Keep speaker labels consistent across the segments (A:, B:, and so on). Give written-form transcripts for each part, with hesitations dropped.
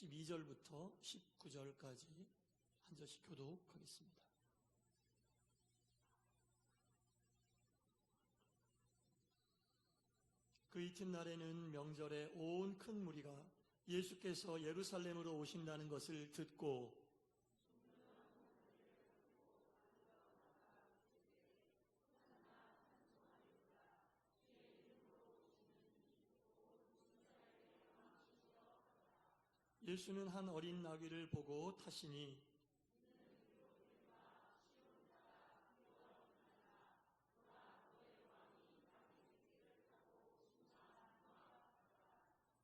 A: 12절부터 19절까지 한 절씩 교독하겠습니다. 그 이튿날에는 명절에 온 큰 무리가 예수께서 예루살렘으로 오신다는 것을 듣고 예수는 한 어린 나귀를 보고 타시니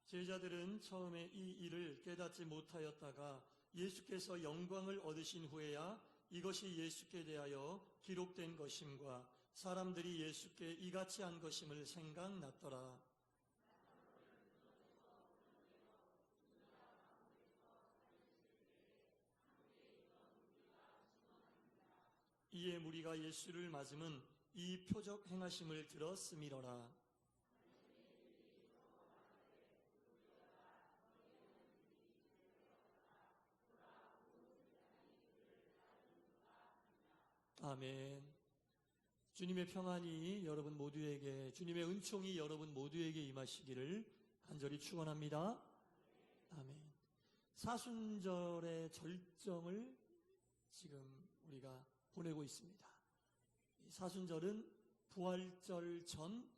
A: 제자들은 처음에 이 일을 깨닫지 못하였다가 예수께서 영광을 얻으신 후에야 이것이 예수께 대하여 기록된 것임과 사람들이 예수께 이같이 한 것임을 생각났더라. 이에 무리가 예수를 맞음은 이 표적 행하심을 들었음이러라. 아멘. 주님의 평안이 여러분 모두에게, 주님의 은총이 여러분 모두에게 임하시기를 간절히 축원합니다. 아멘. 사순절의 절정을 지금 우리가 보내고 있습니다. 사순절은 부활절 전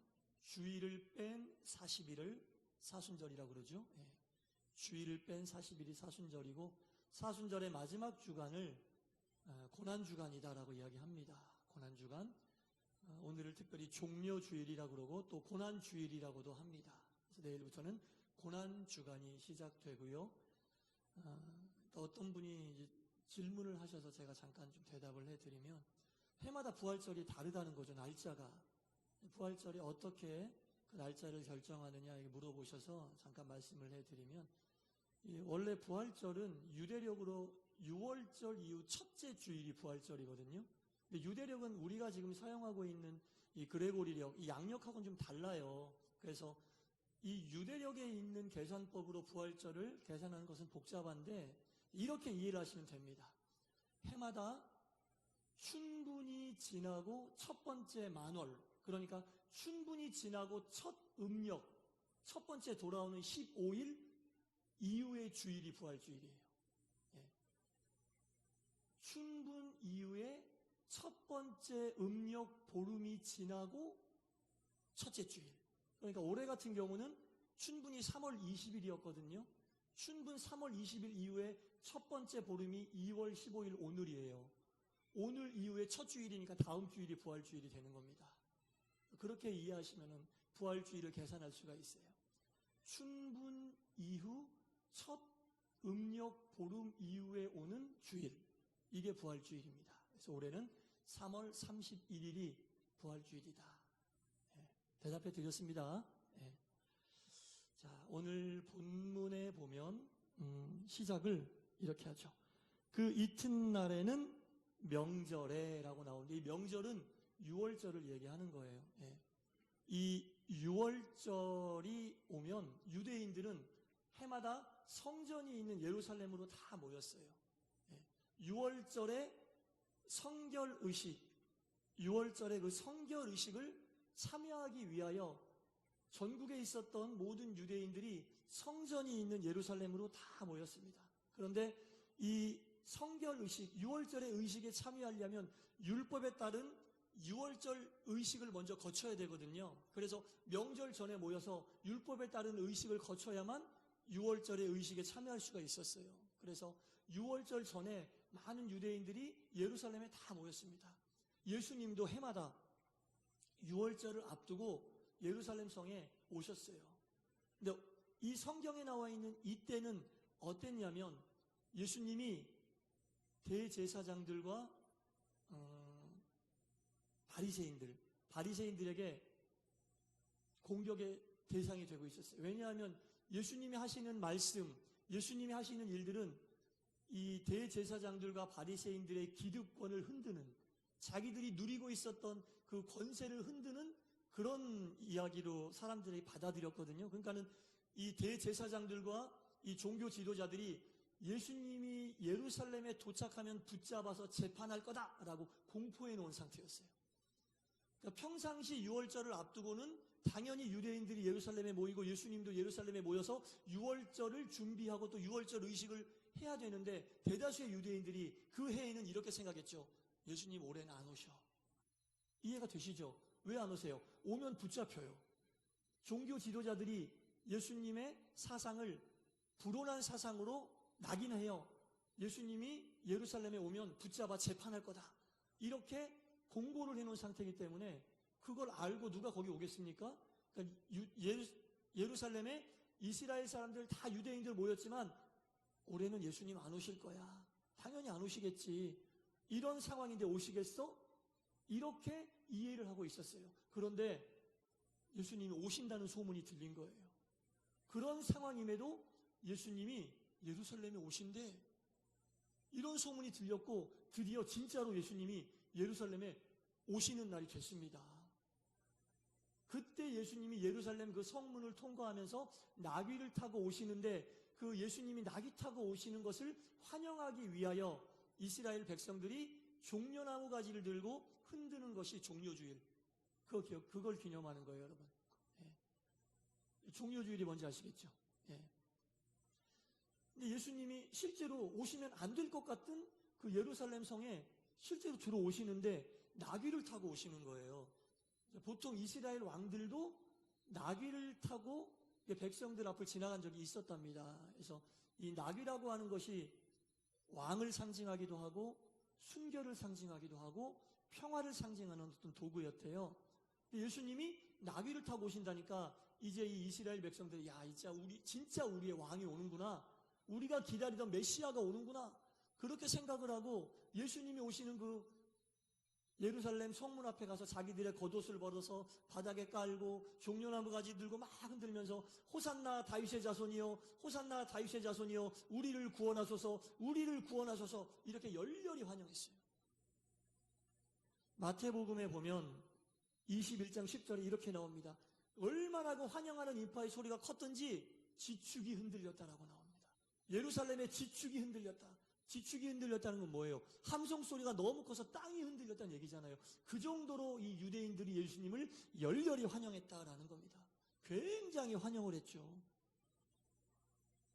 A: 주일을 뺀 40일을 사순절이라고 그러죠. 주일을 뺀 40일이 사순절이고, 사순절의 마지막 주간을 고난주간이다라고 이야기합니다. 고난주간. 오늘을 특별히 종려주일이라고 그러고 또 고난주일이라고도 합니다. 그래서 내일부터는 고난주간이 시작되고요. 또 어떤 분이 이제 질문을 하셔서 제가 잠깐 좀 대답을 해드리면, 해마다 부활절이 다르다는 거죠. 날짜가. 부활절이 어떻게 그 날짜를 결정하느냐 물어보셔서 잠깐 말씀을 해드리면, 원래 부활절은 유대력으로 6월절 이후 첫째 주일이 부활절이거든요. 근데 유대력은 우리가 지금 사용하고 있는 이 그레고리력, 이 양력하고는 좀 달라요. 그래서 이 유대력에 있는 계산법으로 부활절을 계산하는 것은 복잡한데, 이렇게 이해를 하시면 됩니다. 해마다 춘분이 지나고 첫 번째 만월, 그러니까 춘분이 지나고 첫 음력, 첫 번째 돌아오는 15일 이후의 주일이 부활주일이에요. 춘분 이후에 첫 번째 음력 보름이 지나고 첫째 주일. 그러니까 올해 같은 경우는 춘분이 3월 20일이었거든요. 춘분 3월 20일 이후에 첫 번째 보름이 2월 15일 오늘이에요. 오늘 이후에 첫 주일이니까 다음 주일이 부활주일이 되는 겁니다. 그렇게 이해하시면 부활주일을 계산할 수가 있어요. 춘분 이후 첫 음력 보름 이후에 오는 주일, 이게 부활주일입니다. 그래서 올해는 3월 31일이 부활주일이다. 대답해 드렸습니다. 자, 오늘 본문에 보면 시작을 이렇게 하죠. 그 이튿날에는 명절에라고 나오는데, 이 명절은 6월절을 얘기하는 거예요. 이 6월절이 오면 유대인들은 해마다 성전이 있는 예루살렘으로 다 모였어요. 6월절에 성결의식, 6월절에 그 성결의식을 참여하기 위하여 전국에 있었던 모든 유대인들이 성전이 있는 예루살렘으로 다 모였습니다. 그런데 이 성결의식, 6월절의 의식에 참여하려면 율법에 따른 6월절 의식을 먼저 거쳐야 되거든요. 그래서 명절 전에 모여서 율법에 따른 의식을 거쳐야만 6월절의 의식에 참여할 수가 있었어요. 그래서 6월절 전에 많은 유대인들이 예루살렘에 다 모였습니다. 예수님도 해마다 6월절을 앞두고 예루살렘 성에 오셨어요. 근데 이 성경에 나와 있는 이때는 어땠냐면, 예수님이 대제사장들과 바리새인들에게 공격의 대상이 되고 있었어요. 왜냐하면 예수님이 하시는 말씀, 예수님이 하시는 일들은 이 대제사장들과 바리새인들의 기득권을 흔드는, 자기들이 누리고 있었던 그 권세를 흔드는 그런 이야기로 사람들이 받아들였거든요. 그러니까는 이 대제사장들과 이 종교 지도자들이 예수님이 예루살렘에 도착하면 붙잡아서 재판할 거다라고 공포해 놓은 상태였어요. 그러니까 평상시 유월절을 앞두고는 당연히 유대인들이 예루살렘에 모이고 예수님도 예루살렘에 모여서 유월절을 준비하고 또 유월절 의식을 해야 되는데, 대다수의 유대인들이 그 해에는 이렇게 생각했죠. 예수님 올해는 안 오셔. 이해가 되시죠? 왜 안 오세요? 오면 붙잡혀요. 종교 지도자들이 예수님의 사상을 불온한 사상으로 낙인해요. 예수님이 예루살렘에 오면 붙잡아 재판할 거다. 이렇게 공고를 해놓은 상태이기 때문에 그걸 알고 누가 거기 오겠습니까? 그러니까 예루살렘에 이스라엘 사람들 다 유대인들 모였지만 올해는 예수님 안 오실 거야. 당연히 안 오시겠지. 이런 상황인데 오시겠어? 이렇게 이해를 하고 있었어요. 그런데 예수님이 오신다는 소문이 들린 거예요. 그런 상황임에도 예수님이 예루살렘에 오신대. 이런 소문이 들렸고 드디어 진짜로 예수님이 예루살렘에 오시는 날이 됐습니다. 그때 예수님이 예루살렘 그 성문을 통과하면서 나귀를 타고 오시는데, 그 예수님이 나귀 타고 오시는 것을 환영하기 위하여 이스라엘 백성들이 종려나무 가지를 들고 흔드는 것이 종려주일. 그걸 기념하는 거예요, 여러분. 예. 종려주일이 뭔지 아시겠죠? 예. 근데 예수님이 실제로 오시면 안 될 것 같은 그 예루살렘 성에 실제로 들어오시는데 나귀를 타고 오시는 거예요. 보통 이스라엘 왕들도 나귀를 타고 백성들 앞을 지나간 적이 있었답니다. 그래서 이 나귀라고 하는 것이 왕을 상징하기도 하고 순결을 상징하기도 하고 평화를 상징하는 어떤 도구였대요. 예수님이 나귀를 타고 오신다니까 이제 이 이스라엘 백성들이 야, 진짜 우리의 왕이 오는구나. 우리가 기다리던 메시아가 오는구나. 그렇게 생각을 하고 예수님이 오시는 그 예루살렘 성문 앞에 가서 자기들의 겉옷을 벌어서 바닥에 깔고 종려나무 가지 들고 막 흔들면서 호산나 다윗의 자손이여, 호산나 다윗의 자손이여, 우리를 구원하소서, 우리를 구원하소서, 이렇게 열렬히 환영했어요. 마태복음에 보면 21장 10절에 이렇게 나옵니다. 얼마나 그 환영하는 인파의 소리가 컸던지 지축이 흔들렸다라고 나옵니다. 예루살렘의 지축이 흔들렸다. 지축이 흔들렸다는 건 뭐예요? 함성 소리가 너무 커서 땅이 흔들렸다는 얘기잖아요. 그 정도로 이 유대인들이 예수님을 열렬히 환영했다라는 겁니다. 굉장히 환영을 했죠.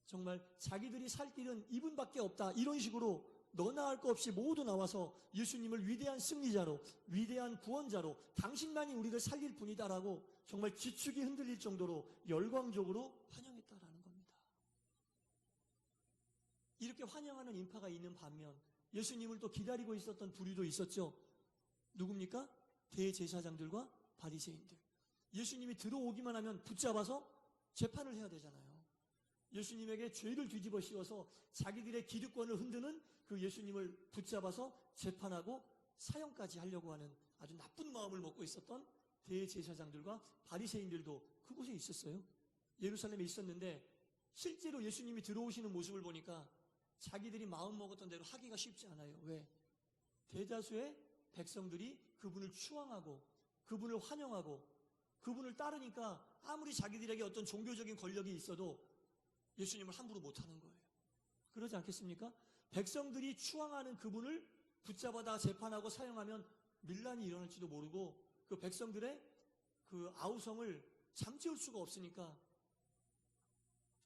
A: 정말 자기들이 살 길은 이분밖에 없다, 이런 식으로 너나 할 거 없이 모두 나와서 예수님을 위대한 승리자로, 위대한 구원자로, 당신만이 우리를 살릴 분이다라고 정말 지축이 흔들릴 정도로 열광적으로 환영했다라는 겁니다. 이렇게 환영하는 인파가 있는 반면 예수님을 또 기다리고 있었던 부류도 있었죠. 누굽니까? 대제사장들과 바리새인들. 예수님이 들어오기만 하면 붙잡아서 재판을 해야 되잖아요. 예수님에게 죄를 뒤집어 씌워서 자기들의 기득권을 흔드는 그 예수님을 붙잡아서 재판하고 사형까지 하려고 하는 아주 나쁜 마음을 먹고 있었던 대제사장들과 바리새인들도 그곳에 있었어요. 예루살렘에 있었는데 실제로 예수님이 들어오시는 모습을 보니까 자기들이 마음 먹었던 대로 하기가 쉽지 않아요. 왜? 대다수의 백성들이 그분을 추앙하고 그분을 환영하고 그분을 따르니까 아무리 자기들에게 어떤 종교적인 권력이 있어도 예수님을 함부로 못하는 거예요. 그러지 않겠습니까? 백성들이 추앙하는 그분을 붙잡아다 재판하고 사형하면 밀란이 일어날지도 모르고 그 백성들의 그 아우성을 잠재울 수가 없으니까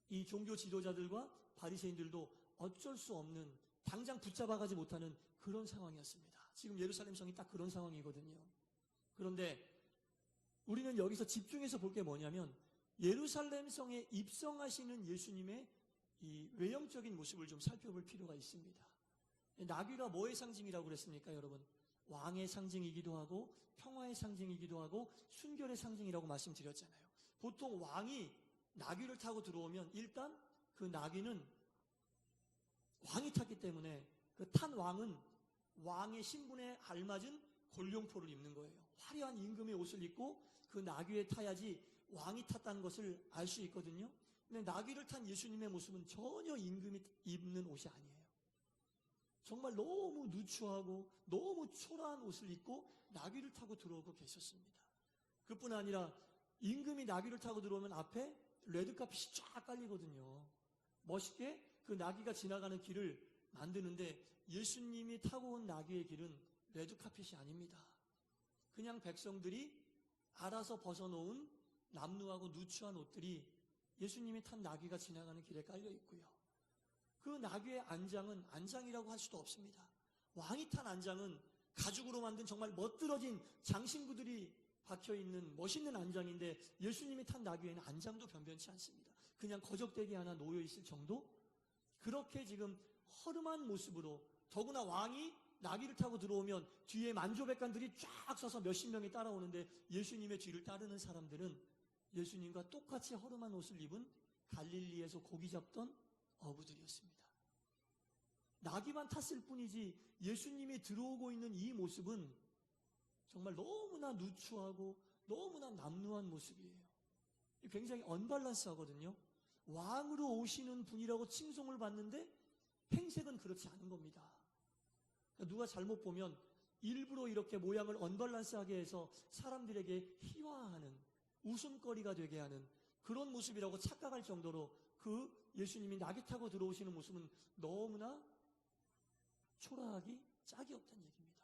A: 이 종교 지도자들과 바리새인들도 어쩔 수 없는, 당장 붙잡아가지 못하는 그런 상황이었습니다. 지금 예루살렘 성이 딱 그런 상황이거든요. 그런데 우리는 여기서 집중해서 볼 게 뭐냐면 예루살렘 성에 입성하시는 예수님의 이 외형적인 모습을 좀 살펴볼 필요가 있습니다. 나귀가 뭐의 상징이라고 그랬습니까, 여러분? 왕의 상징이기도 하고 평화의 상징이기도 하고 순결의 상징이라고 말씀드렸잖아요. 보통 왕이 나귀를 타고 들어오면 일단 그 나귀는 왕이 탔기 때문에 그 탄 왕은 왕의 신분에 알맞은 골룡포를 입는 거예요. 화려한 임금의 옷을 입고 그 나귀에 타야지 왕이 탔다는 것을 알 수 있거든요. 근데 나귀를 탄 예수님의 모습은 전혀 임금이 입는 옷이 아니에요. 정말 너무 누추하고 너무 초라한 옷을 입고 나귀를 타고 들어오고 계셨습니다. 그뿐 아니라 임금이 나귀를 타고 들어오면 앞에 레드카펫이 쫙 깔리거든요. 멋있게 그 나귀가 지나가는 길을 만드는데 예수님이 타고 온 나귀의 길은 레드카펫이 아닙니다. 그냥 백성들이 알아서 벗어놓은 남루하고 누추한 옷들이 예수님이 탄 나귀가 지나가는 길에 깔려 있고요. 그 나귀의 안장은 안장이라고 할 수도 없습니다. 왕이 탄 안장은 가죽으로 만든 정말 멋들어진 장신구들이 박혀있는 멋있는 안장인데 예수님이 탄 나귀에는 안장도 변변치 않습니다. 그냥 거적대기 하나 놓여있을 정도? 그렇게 지금 허름한 모습으로, 더구나 왕이 나귀를 타고 들어오면 뒤에 만조백관들이 쫙 서서 몇십 명이 따라오는데 예수님의 뒤를 따르는 사람들은 예수님과 똑같이 허름한 옷을 입은 갈릴리에서 고기 잡던 어부들이었습니다. 나귀만 탔을 뿐이지 예수님이 들어오고 있는 이 모습은 정말 너무나 누추하고 너무나 남루한 모습이에요. 굉장히 언밸런스하거든요. 왕으로 오시는 분이라고 칭송을 받는데 행색은 그렇지 않은 겁니다. 누가 잘못 보면 일부러 이렇게 모양을 언밸런스하게 해서 사람들에게 희화하는, 웃음거리가 되게 하는 그런 모습이라고 착각할 정도로 그 예수님이 나귀 타고 들어오시는 모습은 너무나 초라하기 짝이 없다는 얘기입니다.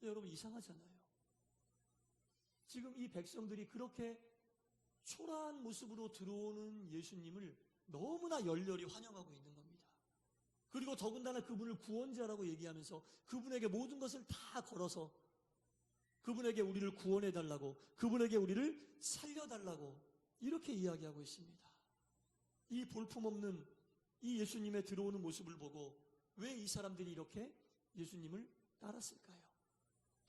A: 여러분, 이상하잖아요. 지금 이 백성들이 그렇게 초라한 모습으로 들어오는 예수님을 너무나 열렬히 환영하고 있는 겁니다. 그리고 더군다나 그분을 구원자라고 얘기하면서 그분에게 모든 것을 다 걸어서 그분에게 우리를 구원해달라고, 그분에게 우리를 살려달라고 이렇게 이야기하고 있습니다. 이 볼품없는 이 예수님의 들어오는 모습을 보고 왜 이 사람들이 이렇게 예수님을 따랐을까요?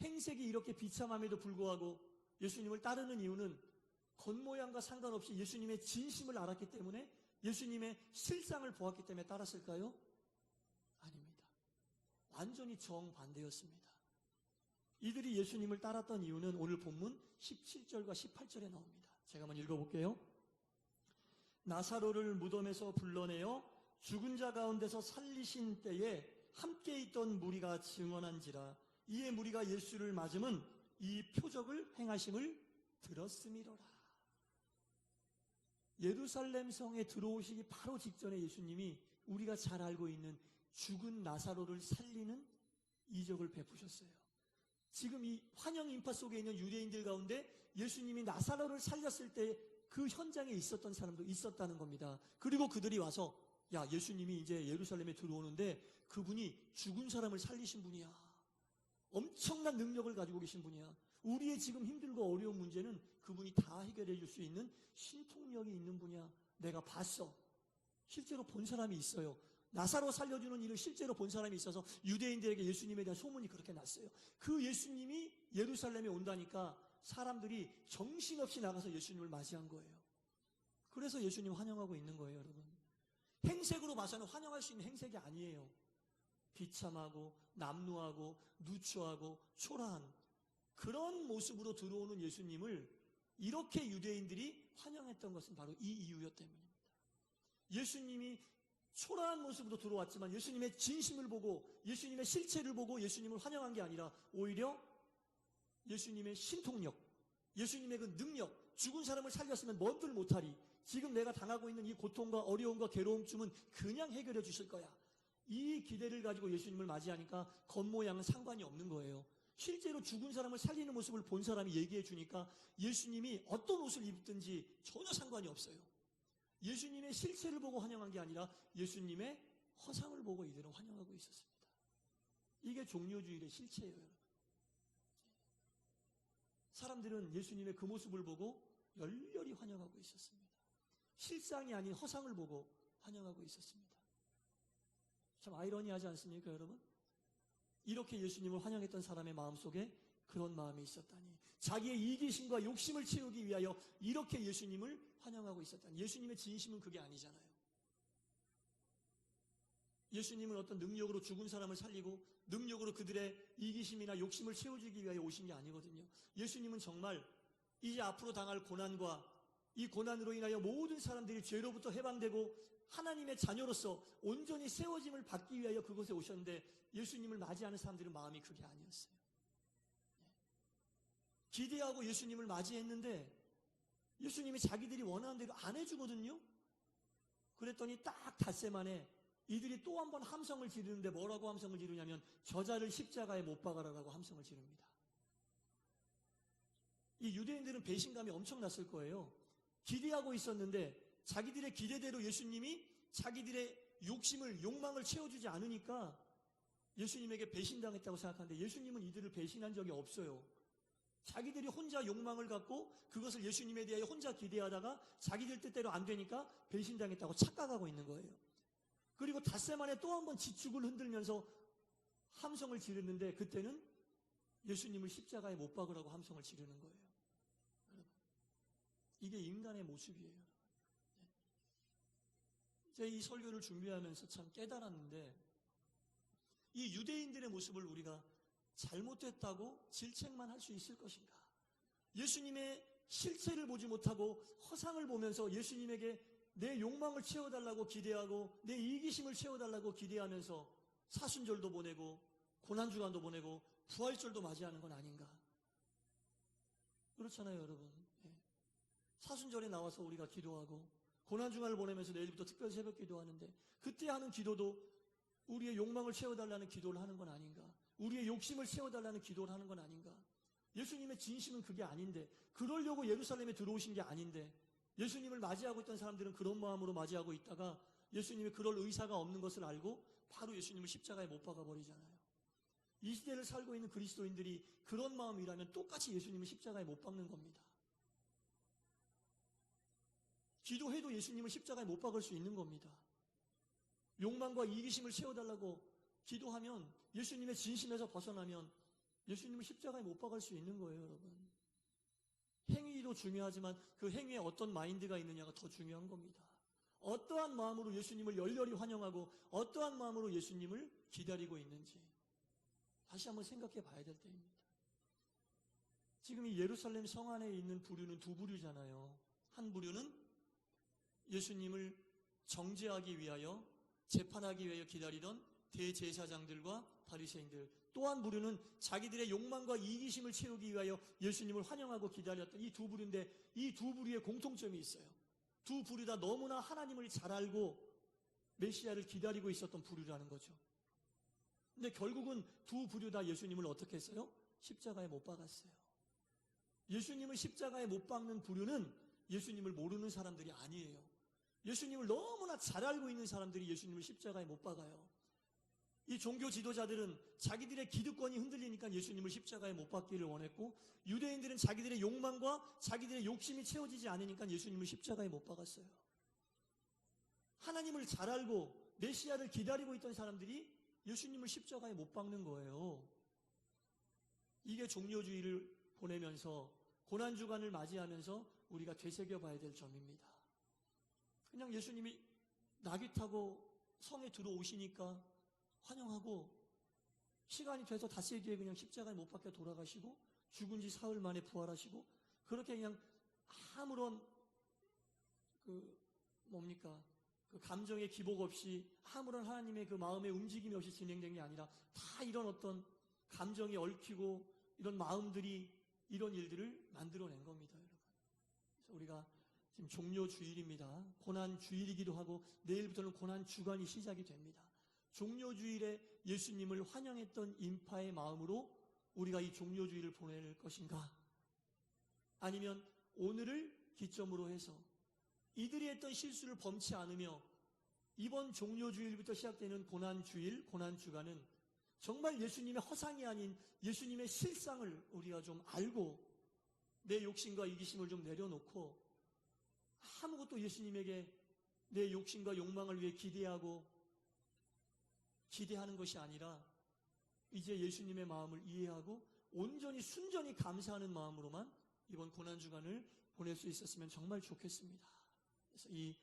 A: 행색이 이렇게 비참함에도 불구하고 예수님을 따르는 이유는 겉모양과 상관없이 예수님의 진심을 알았기 때문에, 예수님의 실상을 보았기 때문에 따랐을까요? 아닙니다. 완전히 정반대였습니다. 이들이 예수님을 따랐던 이유는 오늘 본문 17절과 18절에 나옵니다. 제가 한번 읽어볼게요. 나사로를 무덤에서 불러내어 죽은 자 가운데서 살리신 때에 함께 있던 무리가 증언한지라. 이에 무리가 예수를 맞음은 이 표적을 행하심을 들었음이로라. 예루살렘 성에 들어오시기 바로 직전에 예수님이 우리가 잘 알고 있는 죽은 나사로를 살리는 이적을 베푸셨어요. 지금 이 환영 인파 속에 있는 유대인들 가운데 예수님이 나사로를 살렸을 때 그 현장에 있었던 사람도 있었다는 겁니다. 그리고 그들이 와서, 야, 예수님이 이제 예루살렘에 들어오는데 그분이 죽은 사람을 살리신 분이야. 엄청난 능력을 가지고 계신 분이야. 우리의 지금 힘들고 어려운 문제는 그분이 다 해결해 줄 수 있는 신통력이 있는 분이야. 내가 봤어. 실제로 본 사람이 있어요. 나사로 살려주는 일을 실제로 본 사람이 있어서 유대인들에게 예수님에 대한 소문이 그렇게 났어요. 그 예수님이 예루살렘에 온다니까 사람들이 정신없이 나가서 예수님을 맞이한 거예요. 그래서 예수님 환영하고 있는 거예요, 여러분. 행색으로 봐서는 환영할 수 있는 행색이 아니에요. 비참하고 남루하고 누추하고 초라한 그런 모습으로 들어오는 예수님을 이렇게 유대인들이 환영했던 것은 바로 이 이유 때문입니다. 예수님이 초라한 모습으로 들어왔지만 예수님의 진심을 보고 예수님의 실체를 보고 예수님을 환영한 게 아니라 오히려 예수님의 신통력, 예수님의 그 능력, 죽은 사람을 살렸으면 뭔들 못하리, 지금 내가 당하고 있는 이 고통과 어려움과 괴로움쯤은 그냥 해결해 주실 거야, 이 기대를 가지고 예수님을 맞이하니까 겉모양은 상관이 없는 거예요. 실제로 죽은 사람을 살리는 모습을 본 사람이 얘기해 주니까 예수님이 어떤 옷을 입든지 전혀 상관이 없어요. 예수님의 실체를 보고 환영한 게 아니라 예수님의 허상을 보고 이들은 환영하고 있었습니다. 이게 종료주일의 실체예요. 사람들은 예수님의 그 모습을 보고 열렬히 환영하고 있었습니다. 실상이 아닌 허상을 보고 환영하고 있었습니다. 참 아이러니하지 않습니까, 여러분? 이렇게 예수님을 환영했던 사람의 마음속에 그런 마음이 있었다니, 자기의 이기심과 욕심을 채우기 위하여 이렇게 예수님을 환영하고 있었다니. 예수님의 진심은 그게 아니잖아요. 예수님은 어떤 능력으로 죽은 사람을 살리고 능력으로 그들의 이기심이나 욕심을 채워주기 위하여 오신 게 아니거든요. 예수님은 정말 이제 앞으로 당할 고난과 이 고난으로 인하여 모든 사람들이 죄로부터 해방되고 하나님의 자녀로서 온전히 세워짐을 받기 위하여 그곳에 오셨는데 예수님을 맞이하는 사람들은 마음이 그게 아니었어요. 기대하고 예수님을 맞이했는데 예수님이 자기들이 원하는 대로 안 해주거든요. 그랬더니 딱 닷새 만에 이들이 또 한 번 함성을 지르는데 뭐라고 함성을 지르냐면 저자를 십자가에 못 박아라라고 함성을 지릅니다. 이 유대인들은 배신감이 엄청났을 거예요. 기대하고 있었는데 자기들의 기대대로 예수님이 자기들의 욕망을 채워주지 않으니까 예수님에게 배신당했다고 생각하는데 예수님은 이들을 배신한 적이 없어요. 자기들이 혼자 욕망을 갖고 그것을 예수님에 대하여 혼자 기대하다가 자기들 뜻대로 안 되니까 배신당했다고 착각하고 있는 거예요. 그리고 닷새 만에 또 한 번 지축을 흔들면서 함성을 지르는데 그때는 예수님을 십자가에 못 박으라고 함성을 지르는 거예요. 여러분, 이게 인간의 모습이에요. 제가 이 설교를 준비하면서 참 깨달았는데 이 유대인들의 모습을 우리가 잘못됐다고 질책만 할 수 있을 것인가? 예수님의 실체를 보지 못하고 허상을 보면서 예수님에게 내 욕망을 채워달라고 기대하고 내 이기심을 채워달라고 기대하면서 사순절도 보내고 고난주간도 보내고 부활절도 맞이하는 건 아닌가? 그렇잖아요, 여러분. 사순절에 나와서 우리가 기도하고 고난주간을 보내면서 내일부터 특별 새벽 기도하는데 그때 하는 기도도 우리의 욕망을 채워달라는 기도를 하는 건 아닌가? 우리의 욕심을 채워달라는 기도를 하는 건 아닌가? 예수님의 진심은 그게 아닌데 그러려고 예루살렘에 들어오신 게 아닌데 예수님을 맞이하고 있던 사람들은 그런 마음으로 맞이하고 있다가 예수님이 그럴 의사가 없는 것을 알고 바로 예수님을 십자가에 못 박아버리잖아요. 이 시대를 살고 있는 그리스도인들이 그런 마음이라면 똑같이 예수님을 십자가에 못 박는 겁니다. 기도해도 예수님을 십자가에 못 박을 수 있는 겁니다. 욕망과 이기심을 채워달라고 기도하면 예수님의 진심에서 벗어나면 예수님을 십자가에 못 박을 수 있는 거예요, 여러분. 행위도 중요하지만 그 행위에 어떤 마인드가 있느냐가 더 중요한 겁니다. 어떠한 마음으로 예수님을 열렬히 환영하고 어떠한 마음으로 예수님을 기다리고 있는지 다시 한번 생각해 봐야 될 때입니다. 지금 이 예루살렘 성 안에 있는 부류는 두 부류잖아요. 한 부류는 예수님을 정죄하기 위하여 재판하기 위하여 기다리던 대제사장들과 바리새인들, 또 한 부류는 자기들의 욕망과 이기심을 채우기 위하여 예수님을 환영하고 기다렸던 이 두 부류인데 이 두 부류의 공통점이 있어요. 두 부류 다 너무나 하나님을 잘 알고 메시아를 기다리고 있었던 부류라는 거죠. 근데 결국은 두 부류 다 예수님을 어떻게 했어요? 십자가에 못 박았어요. 예수님을 십자가에 못 박는 부류는 예수님을 모르는 사람들이 아니에요. 예수님을 너무나 잘 알고 있는 사람들이 예수님을 십자가에 못 박아요. 이 종교 지도자들은 자기들의 기득권이 흔들리니까 예수님을 십자가에 못 박기를 원했고 유대인들은 자기들의 욕망과 자기들의 욕심이 채워지지 않으니까 예수님을 십자가에 못 박았어요. 하나님을 잘 알고 메시아를 기다리고 있던 사람들이 예수님을 십자가에 못 박는 거예요. 이게 종료주의를 보내면서 고난주간을 맞이하면서 우리가 되새겨봐야 될 점입니다. 그냥 예수님이 나귀 타고 성에 들어오시니까 환영하고 시간이 돼서 닷새 뒤에 그냥 십자가에 못 박혀 돌아가시고 죽은 지 사흘 만에 부활하시고 그렇게 그냥 아무런 그 감정의 기복 없이 아무런 하나님의 그 마음의 움직임이 없이 진행된 게 아니라 다 이런 어떤 감정이 얽히고 이런 마음들이 이런 일들을 만들어낸 겁니다, 여러분. 그래서 우리가 지금 종료주일입니다. 고난주일이기도 하고 내일부터는 고난주간이 시작이 됩니다. 종료주일에 예수님을 환영했던 인파의 마음으로 우리가 이 종료주일을 보낼 것인가? 아니면 오늘을 기점으로 해서 이들이 했던 실수를 범치 않으며 이번 종료주일부터 시작되는 고난주일, 고난주간은 정말 예수님의 허상이 아닌 예수님의 실상을 우리가 좀 알고 내 욕심과 이기심을 좀 내려놓고 아무것도 예수님에게 내 욕심과 욕망을 위해 기대하는 것이 아니라 이제 예수님의 마음을 이해하고 온전히 순전히 감사하는 마음으로만 이번 고난주간을 보낼 수 있었으면 정말 좋겠습니다. 그래서 이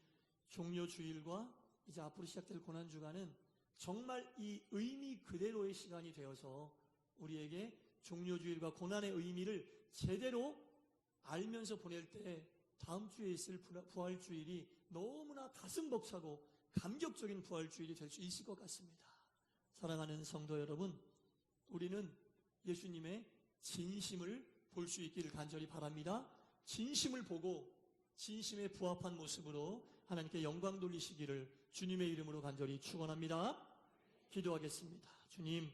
A: 종료주일과 이제 앞으로 시작될 고난주간은 정말 이 의미 그대로의 시간이 되어서 우리에게 종료주일과 고난의 의미를 제대로 알면서 보낼 때 다음 주에 있을 부활주일이 너무나 가슴 벅차고 감격적인 부활주일이 될 수 있을 것 같습니다. 사랑하는 성도 여러분, 우리는 예수님의 진심을 볼 수 있기를 간절히 바랍니다. 진심을 보고 진심에 부합한 모습으로 하나님께 영광 돌리시기를 주님의 이름으로 간절히 축원합니다. 기도하겠습니다. 주님,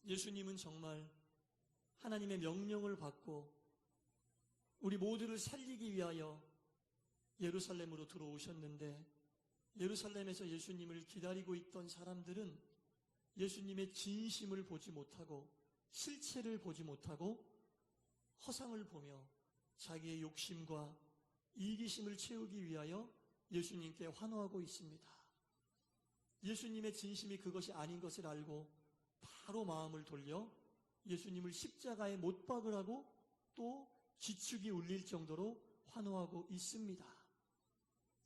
A: 예수님은 정말 하나님의 명령을 받고 우리 모두를 살리기 위하여 예루살렘으로 들어오셨는데, 예루살렘에서 예수님을 기다리고 있던 사람들은 예수님의 진심을 보지 못하고 실체를 보지 못하고 허상을 보며 자기의 욕심과 이기심을 채우기 위하여 예수님께 환호하고 있습니다. 예수님의 진심이 그것이 아닌 것을 알고 바로 마음을 돌려 예수님을 십자가에 못 박으라고 또 지축이 울릴 정도로 환호하고 있습니다.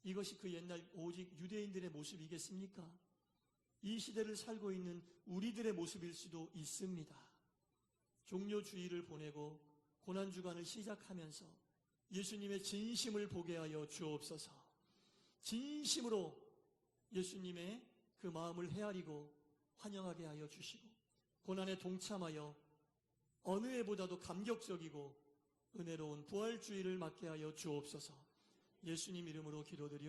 A: 이것이 그 옛날 오직 유대인들의 모습이겠습니까? 이 시대를 살고 있는 우리들의 모습일 수도 있습니다. 종료주의를 보내고 고난주간을 시작하면서 예수님의 진심을 보게 하여 주옵소서. 진심으로 예수님의 그 마음을 헤아리고 환영하게 하여 주시고, 고난에 동참하여 어느 해보다도 감격적이고 은혜로운 부활주의를 맞게 하여 주옵소서. 예수님 이름으로 기도드려